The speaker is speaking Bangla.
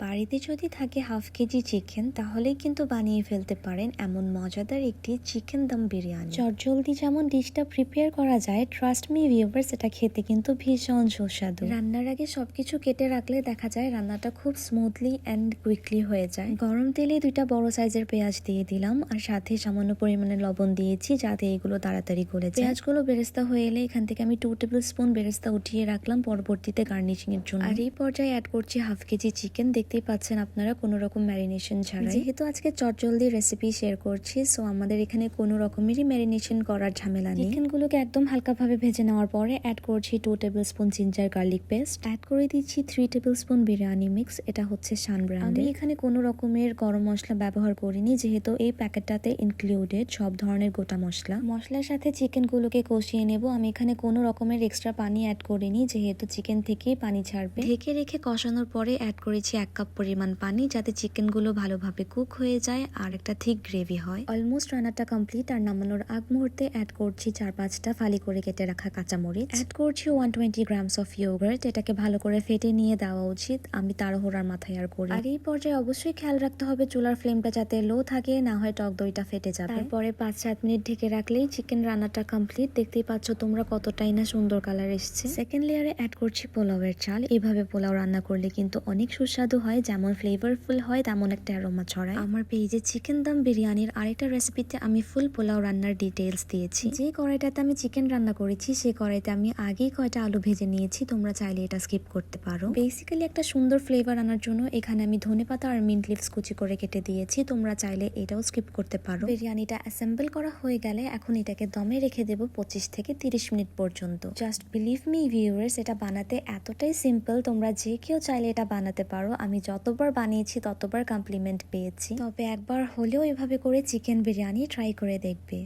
বাড়িতে যদি থাকে হাফ কেজি চিকেন তাহলেই কিন্তু বানিয়ে ফেলতে পারেন এমন মজাদার একটি চিকেন দম বিরিয়ানি। চটজলদি যেমন ডিশটা প্রিপেয়ার করা যায়, ট্রাস্ট মি ভিউয়ার্স, এটা খেতে কিন্তু ভীষণ সুস্বাদু। রান্নার আগে সবকিছু কেটে রাখলে দেখা যায় রান্নাটা খুব স্মুথলি অ্যান্ড কুইকলি হয়ে যায়। গরম তেলে 2টা বড় সাইজের পেঁয়াজ দিয়ে দিলাম, আর সাথে সামান্য পরিমাণে লবণ দিয়েছি যাতে এগুলো তাড়াতাড়ি গলে যায়। পেঁয়াজগুলো বেরেস্তা হয়ে এলে এখান থেকে আমি 2 টেবিল স্পুন বেরেস্তা উঠিয়ে রাখলাম পরবর্তীতে গার্নিশিং এর জন্য। আর এই পর্যায়ে অ্যাড করছি হাফ কেজি চিকেন। দেখতেই পাচ্ছেন আপনারা কোনো রকম ম্যারিনেশন ছাড়াই। যেহেতু আজকে চটজলদি রেসিপি শেয়ার করছি, সো আমাদের এখানে কোনো রকমেরই ম্যারিনেশন করার ঝামেলা নেই। চিকেনগুলোকে একদম হালকাভাবে ভেজে নেওয়ার পরে অ্যাড করছি 2 table spoon ginger garlic paste, add করে দিচ্ছি 3 টেবিল স্পুন বিরিয়ানি মিক্স, এটা হচ্ছে শান ব্র্যান্ডের। আমি এখানে কোনো রকমের গরম মশলা ব্যবহার করিনি, যেহেতু এই প্যাকেটটাতে ইনক্লুডেড সব ধরনের গোটা মশলা। মশলার সাথে চিকেনগুলোকে কষিয়ে নেব। আমি এখানে কোনো রকমের এক্সট্রা পানি অ্যাড করিনি, যেহেতু চিকেন থেকেই পানি ছাড়বে। ঢেকে রেখে কষানোর পরে অ্যাড করেছি 1 কাপ পরিমাণ পানি, যাতে চিকেনগুলো ভালোভাবে কুক হয়ে যায় আর একটা ঠিক গ্রেভি হয়। অলমোস্ট রান্নাটা কমপ্লিট। আর নামানোর আগ মুহূর্তে অ্যাড করছি 4-5টা ফালি করে কেটে রাখা কাঁচামরিচ, অ্যাড করছি 120 গ্রামস অফ ইয়োগার্ট। এটাকে ভালো করে ফেটে নিয়ে দেওয়া উচিত, আমি তাড়াহুড়ার মাথায় আর করি। আর এই পর্যায়ে অবশ্যই খেয়াল রাখতে হবে চুলার ফ্লেমটা যাতে লো থাকে, না হয় টক দইটা ফেটে যাবে। তারপরে 5-7 মিনিট ঢেকে রাখলেই চিকেন রান্নাটা কমপ্লিট। দেখতেই পাচ্ছ তোমরা কতটাই না সুন্দর কালার এসছে। সেকেন্ড লেয়ারে অ্যাড করছি পোলাওয়ের চাল। এইভাবে পোলাও রান্না করলে কিন্তু অনেক সুস্বাদু হয়, যেমন ফ্লেভারফুল হয় তেমন একটা অ্যারোমা ছড়ায়। আমার পেজে চিকেন দম বিরিয়ানির আরেকটা রেসিপিতে আমি ফুল পোলাও রান্নার ডিটেইলস দিয়েছি। যে কড়াইটাতে আমি চিকেন রান্না করেছি সেই কড়াইতে আমি আগেই কয়টা আলু ভেজে নিয়েছি, তোমরা চাইলে এটা স্কিপ করতে পারো। বেসিক্যালি একটা সুন্দর ফ্লেভার আনার জন্য এখানে আমি ধনেপাতা আর মিন্ট লিভস কুচি করে কেটে দিয়েছি, তোমরা চাইলে এটাও স্কিপ করতে পারো। বিরিয়ানিটা অ্যাসেম্বল করা হয়ে গেলে এখন এটাকে দমে রেখে দেব 25 থেকে 30 মিনিট পর্যন্ত। জাস্ট বিলিভ মি ভিউয়ার্স, এটা বানাতে এতটাই সিম্পল, তোমরা যে কেউ চাইলে এটা বানাতে পারো। আমি যতবার বানিয়েছি ততবার কমপ্লিমেন্ট পেয়েছি। তবে একবার হলেও এভাবে করে চিকেন বিরিয়ানি ট্রাই করে দেখবে।